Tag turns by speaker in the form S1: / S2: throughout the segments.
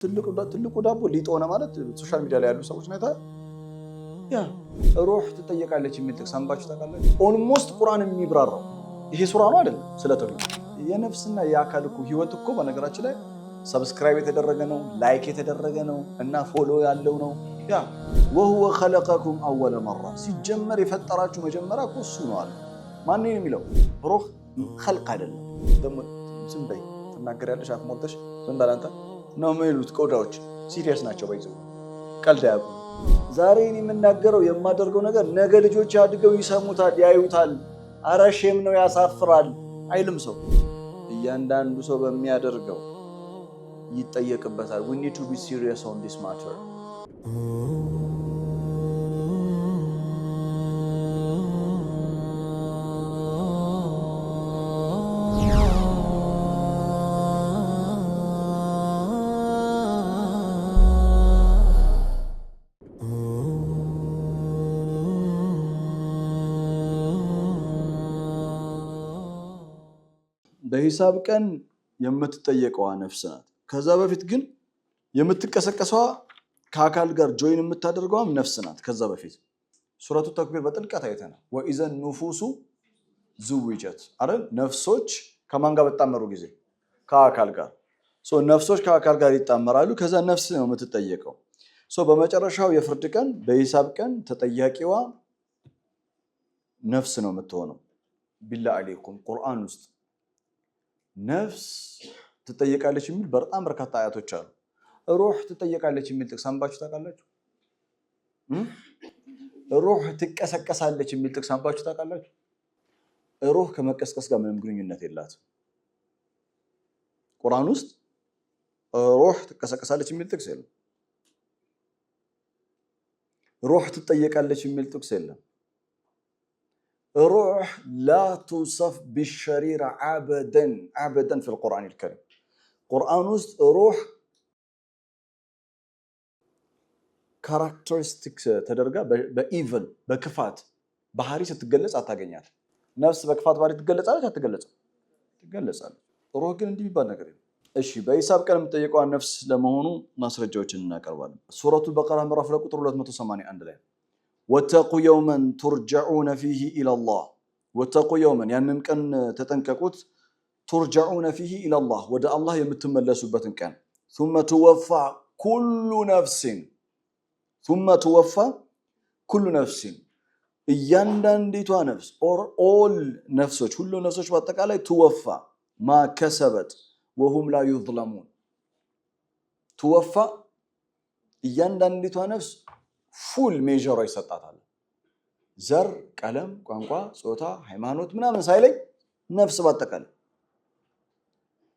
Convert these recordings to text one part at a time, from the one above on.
S1: ትልቁ ዳቦ ሊጥ ሆነ ማለት ሶሻል ሚዲያ ላይ ያሉ ሰዎች ናታ ያ ሩህ ትጠየቃለች የሚል ጥቅስ አንባችሁ ታውቃላችሁ? ኦልሞስት ቁርአን የሚብራራው ይሄ ሱራ ነው አይደል? ስለተውሂድ የነፍስና የአካል እኮ ህይወት እኮ በነገራችን ላይ ሰብስክራይብ የተደረገ ነው፣ ላይክ የተደረገ ነው እና ፎሎ ያለው ነው። ያ ወሁወ ኸለቀኩም አወለ መራ ሲጀመር የፈጠራችሁ መጀመሪያ እኮ እሱ ነው አለ። ማን ነው የሚለው? ሩህ ኸልቅ አይደለም። ደግሞ ዝም በይ ትናገሪያለሽ አፍ ሞልተሽ ዝም በል አንተ ነው የሚሉት። ቆዳዎች ሲሪየስ ናቸው። ባይዘው ቀልድ አያውቁም። ዛሬ እኔ የምናገረው የማደርገው ነገር ነገ ልጆች አድገው ይሰሙታል፣ ያዩታል። አረ ሼም ነው ያሳፍራል አይልም ሰው። እያንዳንዱ ሰው በሚያደርገው ይጠየቅበታል። we need to be serious on this matter. በሂሳብ ቀን የምትጠየቀዋ ነፍስ ናት። ከዛ በፊት ግን የምትቀሰቀሰዋ ከአካል ጋር ጆይን የምታደርገዋም ነፍስ ናት። ከዛ በፊት ሱረቱ ተክቢር በጥልቀት አይተናል። ወኢዘን ኑፉሱ ዝውጀት አይደል? ነፍሶች ከማን ጋር በጣመሩ ጊዜ? ከአካል ጋር። ነፍሶች ከአካል ጋር ይጣመራሉ። ከዛ ነፍስ ነው የምትጠየቀው። በመጨረሻው የፍርድ ቀን በሂሳብ ቀን ተጠያቂዋ ነፍስ ነው የምትሆነው። ቢላ አለይኩም ቁርአን ውስጥ ነፍስ ትጠየቃለች የሚል በጣም በርካታ አያቶች አሉ። ሩህ ትጠየቃለች የሚል ጥቅስ አንባችሁ ታውቃላችሁ? ሩህ ትቀሰቀሳለች የሚል ጥቅስ አንባችሁ ታውቃላችሁ? ሩህ ከመቀስቀስ ጋር ምንም ግንኙነት የላትም። ቁርአን ውስጥ ሩህ ትቀሰቀሳለች የሚል ጥቅስ የለም። ሩህ ትጠየቃለች የሚል ጥቅስ የለም። ሩህ لا توصف بالشريرة عبدا في القرآن الكريم. ቁርአን ውስጥ ሩህ ካራክተሪስቲክስ ተደርጋ በኢቭል በክፋት ባህሪ ስትገለጽ አታገኛት። ነፍስ በክፋት ባህሪ ትገለጻለች አትገለጽም? ትገለጻለች። ሩህ ግን እንዲህ የሚባል ነገር የለም። እሺ በሂሳብ ቀን የምትጠየቀው ነፍስ ለመሆኑ ማስረጃዎችን እናቀርባለን። ሱረቱል በቀራ ምዕራፍ ቁጥር 281 ላይ ወተቁ የውመን ቱርጀዑነ ፊሂ ኢለላህ። ወተቁ የውመን ያንን ቀን ተጠንቀቁት። ቱርጀዑነ ፊሂ ኢለላህ ወደ አላህ የምትመለሱበትን ቀን። ثم توفى كل نفس እያንዳንዲቷ ነፍስ ኦል ነፍሶች ሁሉ ነፍሶች በአጠቃላይ ትወፋ ማ ከሰበት ወሁም ላ ዩዝለሙን። ትወፋ እያንዳንዲቷ ነፍስ ፉል ሜዥሯ ይሰጣታል። ዘር፣ ቀለም፣ ቋንቋ፣ ጾታ፣ ሃይማኖት ምናምን ሳይለይ ነፍስ ባጠቃላይ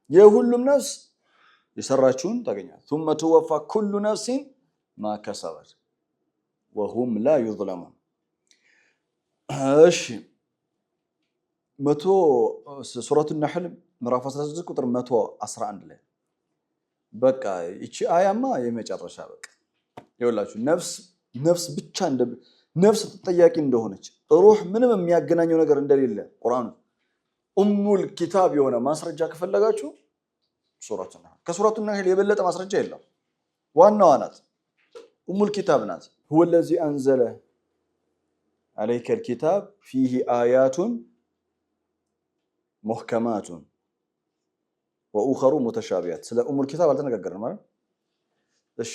S1: የሁሉም ነፍስ የሰራችውን ታገኛል። ثم توفى كل نفس ما كسبت وهم لا يظلمون። እሺ ሱረቱ ነህል ምዕራፍ 16 ቁጥር 111 ላይ በቃ እቺ አያማ የመጨረሻ በቃ ይኸውላችሁ ነፍስ ብቻ ነፍስ ተጠያቂ እንደሆነች ሩህ ምንም የሚያገናኘው ነገር እንደሌለ ቁርአን ኡሙል ኪታብ የሆነ ማስረጃ ከፈለጋችሁ ሱረቱ ነህል። ከሱረቱ ነህል የበለጠ ማስረጃ የለም። ዋናዋ ናት፣ ኡሙል ኪታብ ናት። هو الذي انزل عليك الكتاب فيه آيات محكمات واخر متشابهات። ስለ ኡሙል ኪታብ አልተነጋገርንም ማለት እሺ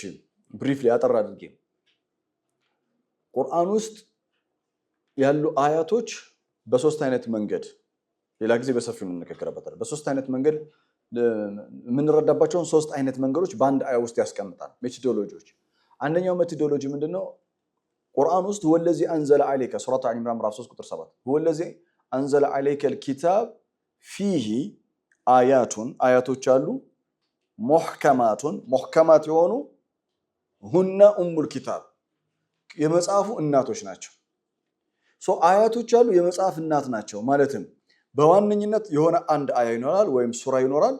S1: ብሪፍሊ አጠር አድርጌ ቁርአን ውስጥ ያሉ አያቶች በሶስት አይነት መንገድ ሌላ ጊዜ በሰፊው እንነጋገርበታለን። በሶስት አይነት መንገድ የምንረዳባቸውን ሶስት አይነት መንገዶች በአንድ አያ ውስጥ ያስቀምጣል ሜቶዶሎጂዎች። አንደኛው ሜቶዶሎጂ ምንድነው? ቁርአን ውስጥ ወለዚ አንዘለ አለይከ ሱረቱ አሊ ኢምራን ምዕራፍ 3 ቁጥር 7 ወለዚ አንዘለ አለይከ الكتاب فيه አያቶች አሉ ሙህከማት የሆኑ ሁነ ኡሙል ኪታብ የመጽሐፉ እናቶች ናቸው። አያቶች አሉ የመጽሐፍ እናት ናቸው። ማለትም በዋነኝነት የሆነ አንድ አያ ይኖራል ወይም ሱራ ይኖራል።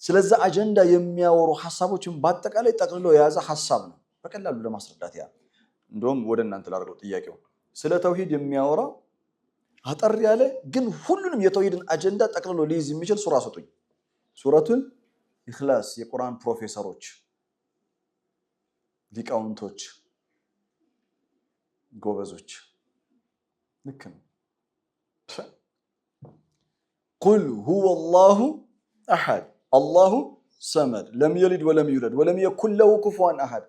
S1: ስለዛ አጀንዳ የሚያወሩ ሐሳቦችን በአጠቃላይ ጠቅልሎ የያዘ ሐሳብ ነው። በቀላሉ ለማስረዳት እንደውም ወደ እናንተ ላድርገው ጥያቄው ስለ ተውሂድ የሚያወራ አጠር ያለ ግን ሁሉንም የተውሂድን አጀንዳ ጠቅልሎ ሊይዝ የሚችል ሱራ ሰጡኝ። ሱረቱን ኢኽላስ የቁርአን ፕሮፌሰሮች ሊቃውንቶች ጎበዞች ልክ ነው ቁል ሁወ አላሁ አሐድ አላሁ ሰመድ ለም የሊድ ወለም ይውለድ ወለም የኩን ለሁ ኩፉወን አሐድ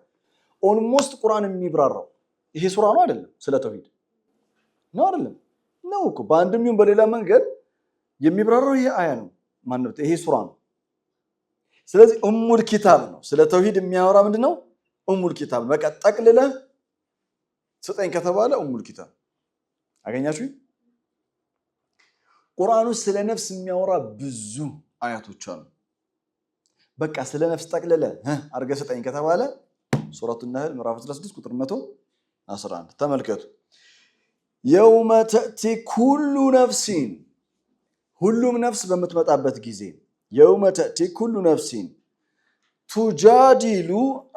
S1: ኦልሞስት ቁርአን የሚብራራው ይሄ ሱራ ነው አይደለም ስለ ተውሂድ ነው አይደለም ነው እኮ በአንድም ይሁን በሌላ መንገድ የሚብራራው ይሄ አያ ነው ማለት ይሄ ሱራ ነው ስለዚህ ኡሙል ኪታብ ነው ስለ ተውሂድ የሚያወራ ምንድነው ኡሙል ኪታብ በቃ ጠቅልለ ስጠኝ ከተባለ ኡሙል ኪታብ አገኛችሁ ቁርአኑ ስለ ነፍስ የሚያወራ ብዙ አያቶች አሉ በቃ ስለ ነፍስ ጠቅልለ አርገ ስጠኝ ከተባለ ሱረቱ ነህል ምዕራፍ 16 ቁጥር 111 ተመልከቱ የውመ ተእቲ ኩሉ ነፍሲን ሁሉም ነፍስ በምትመጣበት ጊዜ የውመ ተእቲ ኩሉ ነፍሲን ቱጃዲሉ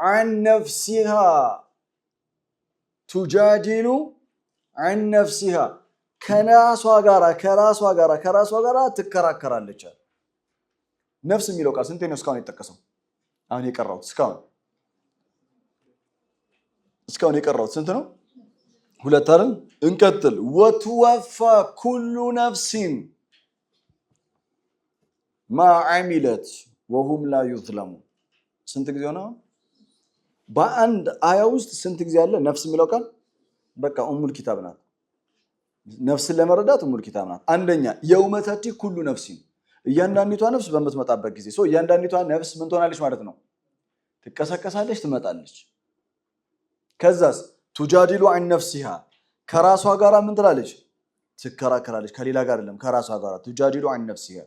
S1: عن نفسها ቱጃዲሉ عن نفسها ከራሷ ጋራ ትከራከራለች ነፍስ የሚለው ቃል ስንቴ ነው እስካሁን የተጠቀሰው አሁን የቀራው እስካሁን የቀራው ስንት ነው ሁለት አይደል እንቀጥል ወትወፋ ኩሉ ነፍሲን ማ አሚለት ወሁም ላ ዩዝለሙን ስንት ጊዜ ነው በአንድ አያ ውስጥ ስንት ጊዜ አለ ነፍስ የሚለው ቃል በቃ ኡሙል ኪታብ ናት ነፍስን ለመረዳት ኡሙል ኪታብ ናት አንደኛ የውመ ተእቲ ኩሉ ነፍሲን እያንዳንዲቷ ነፍስ በምትመጣበት ጊዜ እያንዳንዲቷ ነፍስ ምን ትሆናለች ማለት ነው ትቀሰቀሳለች ትመጣለች ከዛስ ቱጃዲሉ عن نفسها ከራሷ ጋራ ምን ትላለች ትከራከራለች ከሌላ ጋር አይደለም ከራሷ ጋራ ቱጃዲሉ عن نفسها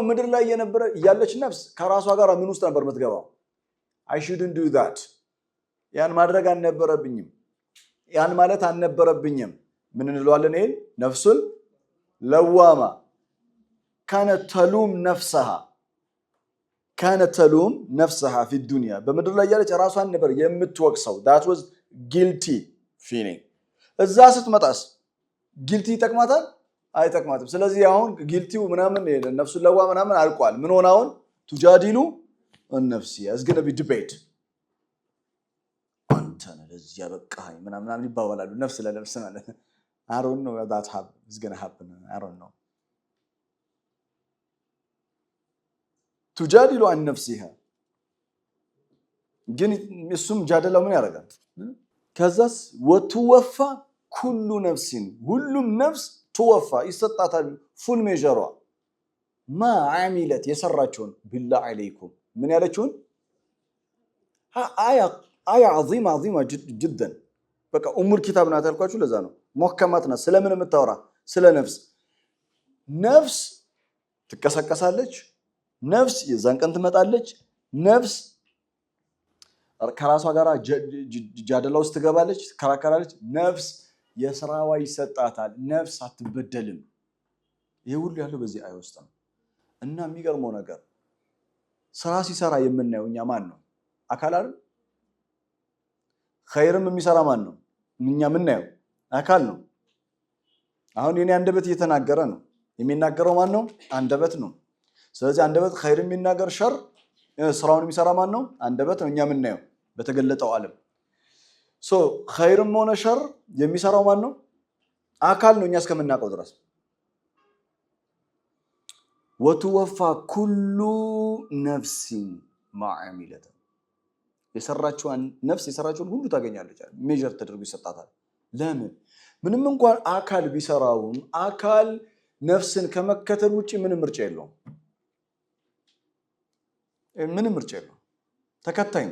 S1: ምድር ላይ የነበረ ያለች ነፍስ ከራሷ ጋራ ምን ውስጥ ነበር የምትገባው I shouldn't do that ያን ማድረግ አልነበረብኝም ያን ማለት አልነበረብኝም ምን እንለዋለን ይሄ ነፍሱል ለዋማ كانت تلوم نفسها في الدنيا በምድር ላይ ያለች ራሷን ነበር የምትወቅሰው that was guilty feeling እዛ ስትመጣስ guilty ይጠቅማታል አይጠቅማትም ስለዚህ አሁን guiltyው ምናምን ነፍሱ ለዋ ምናምን አልቋል ምን ሆነ አሁን ቱጃዲሉ النفس is going to be debate አንተ ለዚህ ያበቃኝ ምናምን ይባባላሉ ነፍስ ለነፍስ ማለት I don't know that is going to happen I don't know تجادل عن نفسها ግን እሱም ጃደላው ምን ያደርጋል ከዛስ ወትወፋ ኩሉ ነፍሲን ሁሉም ነፍስ ትወፋ ይሰጣታል ፉል ሜጀሯ ማ አሚለት የሰራችውን ቢላ አለይኩም ምን ያለችውን አያ عظيمه جدا በቃ ኡሙል ኪታብ ናት አልኳችሁ ለዛ ነው ሙህከማት ናት ስለምን የምታወራ ስለ ነፍስ ትቀሰቀሳለች ነፍስ የዛን ቀን ትመጣለች ነፍስ ከራሷ ጋራ ጃደላ ውስጥ ትገባለች ትከራከራለች ነፍስ የሥራዋ ይሰጣታል ነፍስ አትበደልም ይሄ ሁሉ ያለው በዚህ አይ ውስጥ ነው እና የሚገርመው ነገር ስራ ሲሰራ የምናየው እኛ ማን ነው አካል አይደል ኸይርም የሚሰራ ማን ነው እኛ የምናየው አካል ነው አሁን የኔ አንደበት እየተናገረ ነው የሚናገረው ማን ነው አንደበት ነው ስለዚህ አንደበት ኸይር የሚናገር ሸር ስራውን የሚሰራ ማን ነው አንደበት ነው እኛ የምናየው በተገለጠው ዓለም ኸይርም ሆነ ሸር የሚሰራው ማን ነው አካል ነው እኛ እስከምናውቀው ድረስ ወትወፋ ኩሉ ነፍሲን ማ አሚለት የሰራችውን ነፍስ የሰራችውን ሁሉ ታገኛለች ሜጀር ተደርጎ ይሰጣታል ለምን ምንም እንኳን አካል ቢሰራውም አካል ነፍስን ከመከተል ውጪ ምንም ምርጫ የለውም ተከታይ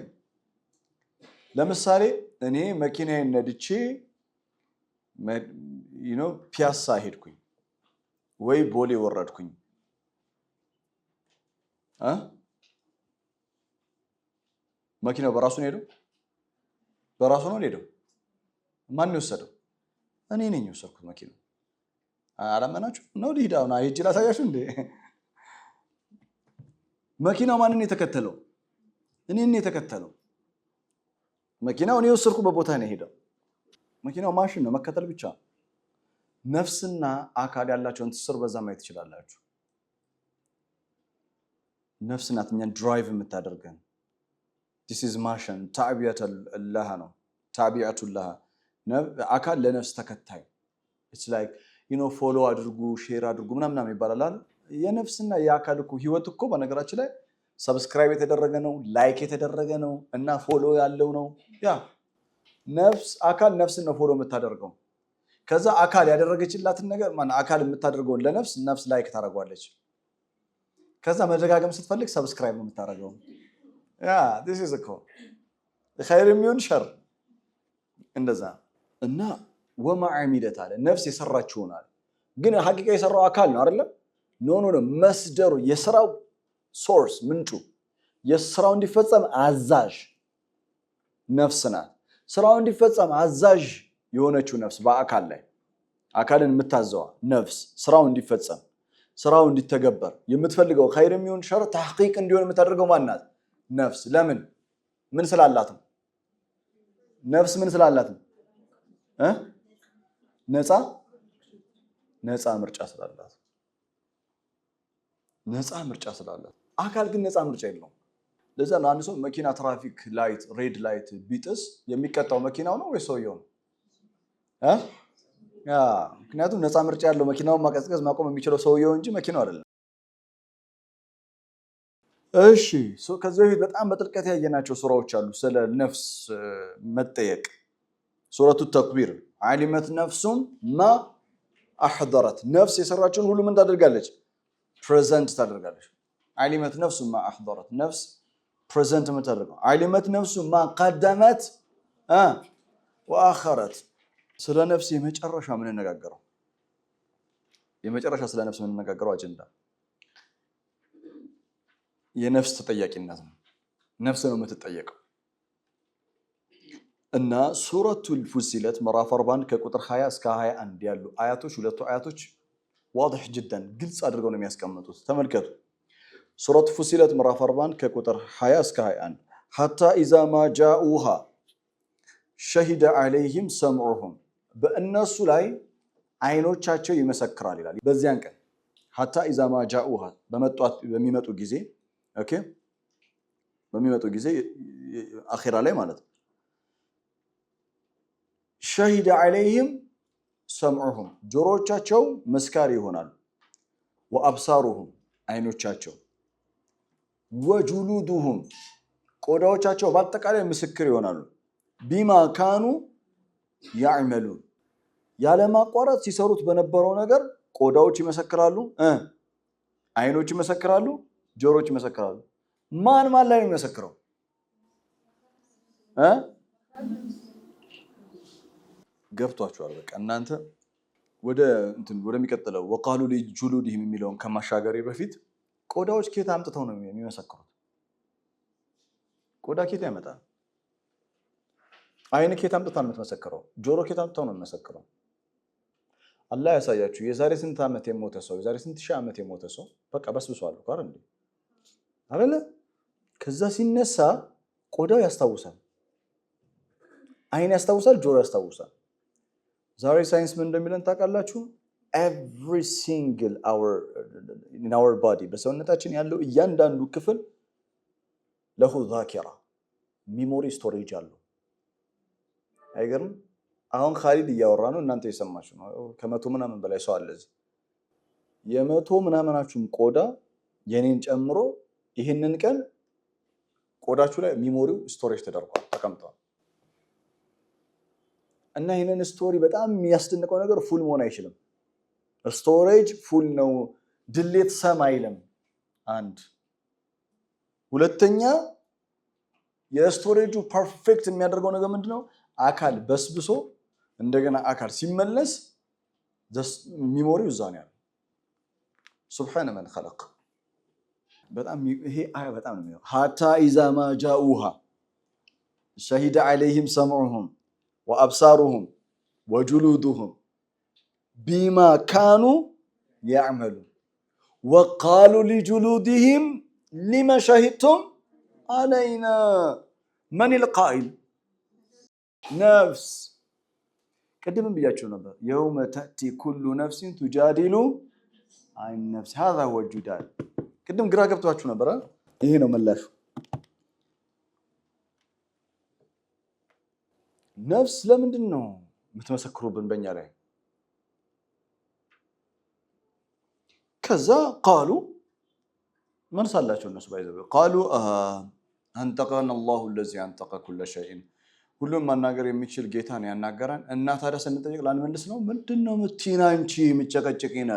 S1: ለምሳሌ እኔ መኪናዬን ነድቼ ፒያሳ ሄድኩኝ ወይ ቦሌ ወረድኩኝ መኪናው በራሱ ነው ሄደው በራሱ ነው ሄደው ማን ይወሰደው እኔ ነኝ የወሰድኩት መኪናው አላመናችሁ ነው ሊዳውና ሄጄ ላሳያችሁ እንዴ መኪናው ማንን የተከተለው እኔን የተከተለው መኪናው እኔ የወሰድኩበት ቦታ ነው ሄደው መኪናው ማሽን ነው መከተል ብቻ ነፍስና አካል ያላቸውን ትስር በዛ ማየት ይችላልላችሁ ነፍስ ናት እኛን ድራይቭ የምታደርገን። this is motion ታቢያቱላህ ነው። ታቢያቱላህ አካል ለነፍስ ተከታይ it's like ፎሎ አድርጉ ሼር አድርጉ ምናምን ይባላል አይደል? የነፍስና የአካል እኮ ህይወት እኮ በነገራችን ላይ ሰብስክራይብ የተደረገ ነው፣ ላይክ የተደረገ ነው እና ፎሎ ያለው ነው። ያ አካል ነፍስን ነው ፎሎ የምታደርገው። ከዛ አካል ያደረገችላትን ነገር አካል የምታደርገውን ለነፍስ ነፍስ ላይክ ታደርጓለች። ከዛ መደጋገም ስትፈልግ ሰብስክራይብ ነው የምታደርገው። ያ this is a call ኸይር የሚሆን ሸር እንደዛ እና ወማ ዓሚለት አለ ነፍስ የሰራችውን አለ። ግን ሐቂቃ የሰራው አካል ነው አይደለም? ኖ መስደሩ የስራው ሶርስ ምንጩ የስራው እንዲፈጸም አዛዥ ነፍስ ናት። ስራው እንዲፈጸም አዛዥ የሆነችው ነፍስ በአካል ላይ አካልን የምታዘዋ ነፍስ ስራው እንዲፈጸም ስራው እንዲተገበር የምትፈልገው ኸይር የሚሆን ሸር ተሕቂቅ እንዲሆን የምታደርገው ማናት? ነፍስ። ለምን? ምን ስላላት ነው? ነፍስ ምን ስላላት ነው? ነፃ ምርጫ ስላላት። ነፃ ምርጫ ስላላት። አካል ግን ነፃ ምርጫ የለውም። ለዛ ነው አንድ ሰው መኪና ትራፊክ ላይት ሬድ ላይት ቢጥስ የሚቀጣው መኪናው ነው ወይ ሰውየው ነው? ምክንያቱም ነፃ ምርጫ ያለው መኪናውን ማቀዝቀዝ ማቆም የሚችለው ሰውየው እንጂ መኪናው አይደለም። እሺ ከዚህ በፊት በጣም በጥልቀት ያየናቸው ሱራዎች አሉ ስለ ነፍስ መጠየቅ። ሱረቱ ተክቢር ዓሊመት ነፍሱም ማ አሕደረት ነፍስ የሰራችውን ሁሉ ምን ታደርጋለች? ፕሬዘንት ታደርጋለች። ዓሊመት ነፍሱም ማ አሕደረት ነፍስ ፕሬዘንት የምታደርገው። ዓሊመት ነፍሱም ማ ቀደመት ወአኸረት። ስለ ነፍስ የመጨረሻ የምንነጋገረው ስለ ነፍስ የምንነጋገረው አጀንዳ የነፍስ ተጠያቂነት ነው። ነፍስ ነው የምትጠየቀው እና ሱረቱል ፉሲለት ምዕራፍ 41 ከቁጥር 20 እስከ 21 ያሉ አያቶች ሁለቱ አያቶች ዋضح جدا ግልጽ አድርገው ነው የሚያስቀምጡት። ተመልከቱ። ሱረቱ ፉሲለት ምዕራፍ 41 ከቁጥር 20 እስከ 21 حتى اذا ما جاءوها شهد عليهم سمعهم በእነሱ ላይ አይኖቻቸው ይመሰክራል ይላል። በዚያን ቀን حتى اذا ما جاءوها በሚመጡ ጊዜ ኦኬ በሚመጡ ጊዜ አኺራ ላይ ማለት ነው። شهد عليهم سمعهم ጆሮቻቸው መስካሪ ይሆናሉ። وابصارهم አይኖቻቸው وجلودهم ቆዳዎቻቸው በአጠቃላይ ምስክር ይሆናሉ። بما كانوا يعملون ያለማቋረጥ ሲሰሩት በነበረው ነገር ቆዳዎች ይመሰክራሉ፣ አይኖች ይመሰክራሉ፣ ጆሮች ይመሰክራሉ። ማን ላይ ነው የሚመሰክረው? ገብቷችኋል? በቃ እናንተ ወደሚቀጥለው ወቃሉ ሊጁሉድህም የሚለውን ከማሻገሬ በፊት ቆዳዎች ከየት አምጥተው ነው የሚመሰክሩት? ቆዳ ከየት ያመጣል? አይን ከየት አምጥተው ነው የምትመሰክረው? ጆሮ ከየት አምጥተው ነው የሚመሰክረው? አላህ ያሳያችሁ። የዛሬ ስንት ዓመት የሞተ ሰው የዛሬ ስንት ሺህ ዓመት የሞተ ሰው በቃ በስብሷል እኮ አይደል? ከዛ ሲነሳ ቆዳው ያስታውሳል፣ አይን ያስታውሳል፣ ጆሮ ያስታውሳል። ዛሬ ሳይንስ ምን እንደሚለን ታውቃላችሁ? every single in our body በሰውነታችን ያለው እያንዳንዱ ክፍል ለሁ ዛኪራ ሚሞሪ ስቶሬጅ አለው። አይገርም? አሁን ኻሊድ እያወራ ነው፣ እናንተ እየሰማችሁ ነው። ከመቶ ምናምን በላይ ሰው አለ እዚህ። የመቶ ምናምናችሁም ቆዳ የኔን ጨምሮ ይህንን ቀን ቆዳችሁ ላይ ሚሞሪው ስቶሬጅ ተደርጓል፣ ተቀምጧል። እና ይህንን ስቶሪ በጣም የሚያስደንቀው ነገር ፉል መሆን አይችልም። ስቶሬጅ ፉል ነው፣ ድሌት ሰም አይልም። አንድ ሁለተኛ የስቶሬጁ ፐርፌክት የሚያደርገው ነገር ምንድነው? አካል በስብሶ እንደገና አካል ሲመለስ ሚሞሪው እዛ ነው ያለው። ሱብሃነ መን ኸለቅ። በጣም ይሄ አያ በጣም ነው። ሐታ ኢዛ ማ ጃኡሃ ሸሂደ ዐለይሂም ሰምዑሁም ወአብሳሩሁም ወጁሉዱሁም ቢማ ካኑ ያዕመሉን ወቃሉ ሊጁሉድህም ሊመ ሸሂድቱም ዐለይና መኒል ቃኢል ነፍስ። ቅድምም ብያቸው ነበር። የውመ ተእቲ ኩሉ ነፍሲን ቱጃዲሉ አን ነፍስ ሀዛ ሁወ ጁዳል። ቅድም ግራ ገብቷችሁ ነበር። ይሄ ነው ምላሹ። ነፍስ ለምንድን ነው የምትመሰክሩብን በእኛ ላይ? ከዛ ቃሉ መልሳላቸው እነሱ ባይዘው ቃሉ አንጠቀን አላሁ الذي አንጠቀ كل شيء ሁሉም ማናገር የሚችል ጌታ ነው ያናገረን። እና ታዲያ ስንጠይቅ ላንመልስ ነው? ምንድነው ምቲና አንቺ ምጨቀጨቂና?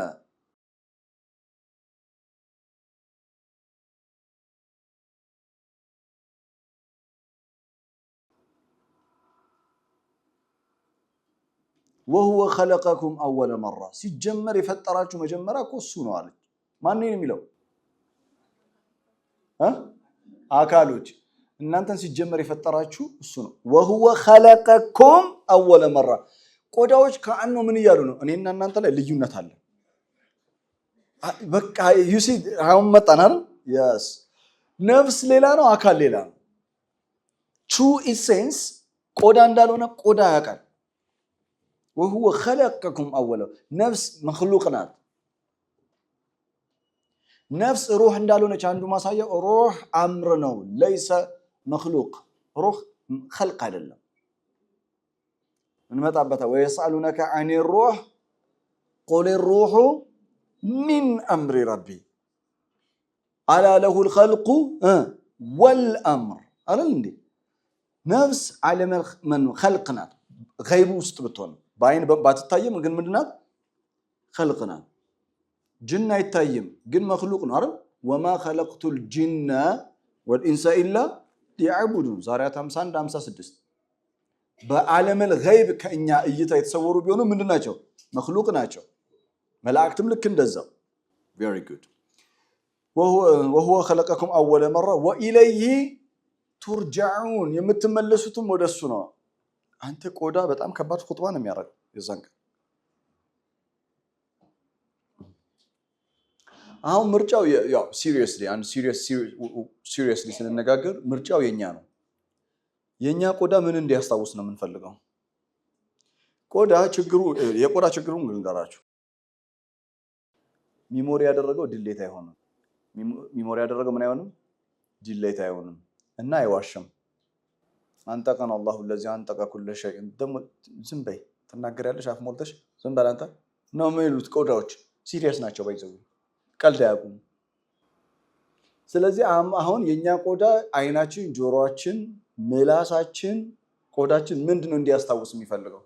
S1: وهو خلقكم اول مره ሲጀመር የፈጠራችሁ መጀመሪያ እኮ እሱ ነው አለ። ማን ነው የሚለው? አካሎች እናንተን ሲጀመር የፈጠራችሁ እሱ ነው። وهو خلقكم اول مره ቆዳዎች ከአንኑ ምን እያሉ ነው? እኔና እናንተ ላይ ልዩነት አለ። በቃ ዩሲ አሁን መጣን አይደል? yes ነፍስ ሌላ ነው፣ አካል ሌላ ነው። true essence ቆዳ እንዳልሆነ ቆዳ ያውቃል። وهو خلقكم أولا نفس مخلوقنا نفس روح እንዳልሆነ አንዱ ማሳየው روح أمر ነው ليس مخلوق روح خلق አይደለም። እንመጣበታ ويسألونك عن الروح قل الروح من أمر ربي ألا له الخلق والأمر ألا እንዴ نفس علم من خلقنا غيب ውስጥ ብትሆን ባይን ባትታየም ግን ምንድናት? خلقنا ጅን አይታየም ግን መخلوق ነው አይደል? وما خلقت الجن والانس الا ليعبدون ዛሬያት 51 56 በዓለም الغيب ከኛ እይታ የተሰወሩ ቢሆኑ ምንድናቸው? መخلوق ናቸው። መላእክትም ልክ እንደዛው very good وهو خلقكم اول مره واليه ترجعون የምትመለሱትም ወደሱ ነው። አንተ ቆዳ በጣም ከባድ ኹጥባ ነው የሚያደርገው የዛን ቀን። አሁን ምርጫው ያው ሲሪየስሊ ስንነጋገር ምርጫው የኛ ነው። የኛ ቆዳ ምን እንዲያስታውስ ነው የምንፈልገው? የቆዳ ችግሩን ልንገራችሁ። ሚሞሪ ያደረገው ዲሌት አይሆንም። ሚሞሪ ያደረገው ምን አይሆንም? ዲሌት አይሆንም እና አይዋሽም። አንጠቀን አላሁ الذي አንጠቀ كل شيء ደሞ ዝም በይ ተናገሪያለሽ አፍ ሞልተሽ ዝም በል አንተ ነው የሚሉት። ቆዳዎች ሲሪየስ ናቸው ባይዘው ቀልድ አያውቁም። ስለዚህ አሁን የኛ ቆዳ አይናችን፣ ጆሮአችን፣ ምላሳችን፣ ቆዳችን ምንድነው እንዲያስታውስ የሚፈልገው?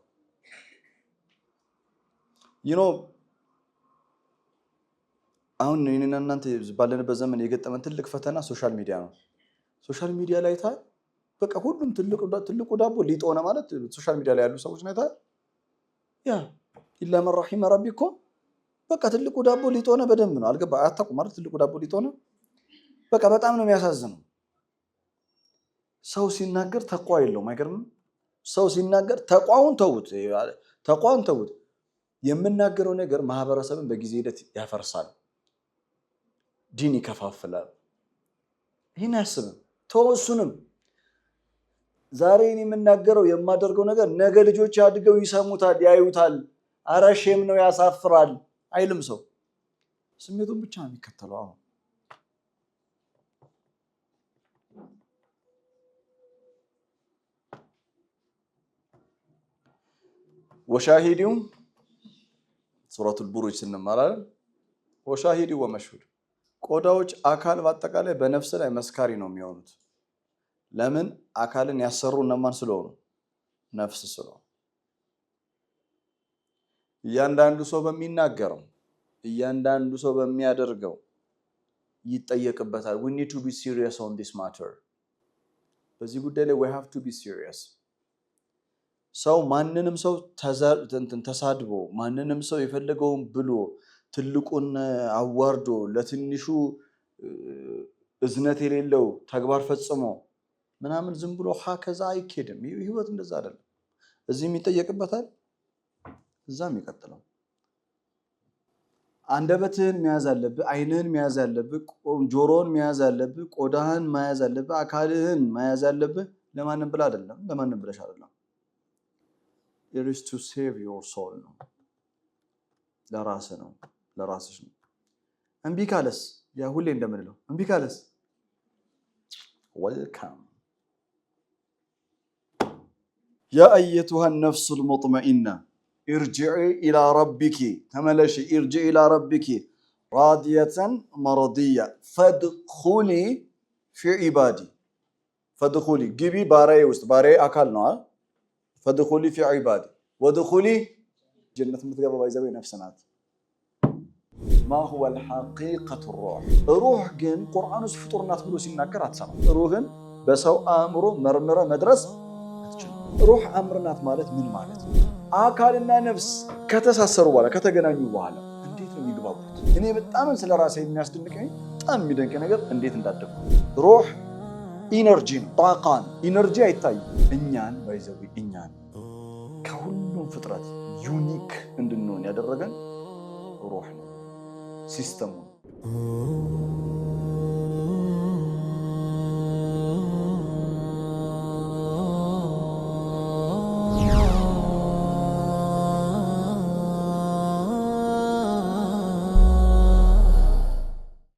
S1: አሁን እኔና እናንተ ባለንበት ዘመን የገጠመን ትልቅ ፈተና ሶሻል ሚዲያ ነው። ሶሻል ሚዲያ ላይ በቃ ሁሉም ትልቁ ዳቦ ሊጥ ሆነ ማለት ሶሻል ሚዲያ ላይ ያሉ ሰዎች ነው ያ ኢላ መን ረሒመ ረቢ እኮ በቃ ትልቁ ዳቦ ሊጥ ሆነ በደንብ ነው። አልገባ አታውቁም ማለት ትልቁ ዳቦ ሊጥ ሆነ በቃ በጣም ነው የሚያሳዝነው። ሰው ሲናገር ተቋ የለውም። አይገርምም? ሰው ሲናገር ተቋውን ተውት የምናገረው ነገር ማህበረሰብን በጊዜ ሂደት ያፈርሳል፣ ዲን ይከፋፍላል። ይሄን አያስብም። ተወሱንም ዛሬ እኔ የምናገረው የማደርገው ነገር ነገ ልጆች አድገው ይሰሙታል፣ ያዩታል። አረ ሼም ነው ያሳፍራል አይልም። ሰው ስሜቱን ብቻ ነው የሚከተለው። አሁን ወሻሂዲው ሱረቱል ቡሩጅ ስንማር ወሻሂዲ ወመሽሁድ ቆዳዎች አካል በአጠቃላይ በነፍስ ላይ መስካሪ ነው የሚሆኑት። ለምን? አካልን ያሰሩ እነማን ስለሆኑ? ነፍስ ስለሆኑ። እያንዳንዱ ሰው በሚናገረው እያንዳንዱ ሰው በሚያደርገው ይጠየቅበታል። we need to be serious on this matter። በዚህ ጉዳይ ላይ we have to be serious። ሰው ማንንም ሰው ተሳድቦ ማንንም ሰው የፈለገውን ብሎ ትልቁን አዋርዶ ለትንሹ እዝነት የሌለው ተግባር ፈጽሞ ምናምን ዝም ብሎ ከዛ አይኬድም። ህይወት እንደዛ አይደለም። እዚህም ይጠየቅበታል፣ እዛም ይቀጥላል። አንደበትህን መያዝ አለብህ፣ አይንህን መያዝ አለብህ፣ ጆሮን መያዝ አለብህ፣ ቆዳህን መያዝ አለብህ፣ አካልህን መያዝ አለብህ። ለማንም ብለህ አይደለም፣ ለማንም ብለሽ አይደለም። it is to save your soul ነው። ለራስህ ነው፣ ለራስሽ ነው። እምቢ ካለስ ያ ሁሌ እንደምንለው እምቢ ካለስ ዌልካም ያ አየቱሃ ነፍሱል ሙጥመኢና ارجعي إلى ربك تملشي ارجعي إلى ربك راضية مرضية فادخلي في عبادي فادخلي جيبي باري وست باري أكلنا فادخلي في عبادي وادخلي جنة متقابة بايزاوي نفسنا ما هو الحقيقة الروح جن قرآن فطرنات بلوسي نكرات سما روحن بسو أمره مرمرة مدرس روح أمرنات مالت من مالت አካልና ነፍስ ከተሳሰሩ በኋላ ከተገናኙ በኋላ እንዴት ነው የሚግባቡት? እኔ በጣም ስለ ራሴ የሚያስደንቀኝ በጣም የሚደንቅ ነገር እንዴት እንዳደጉ ሩህ ኢነርጂ ነው፣ ጣቃ ነው። ኢነርጂ አይታይም። እኛን ባይዘው እኛን ከሁሉም ፍጥረት ዩኒክ እንድንሆን ያደረገን ሩህ ነው፣ ሲስተሙ ነው።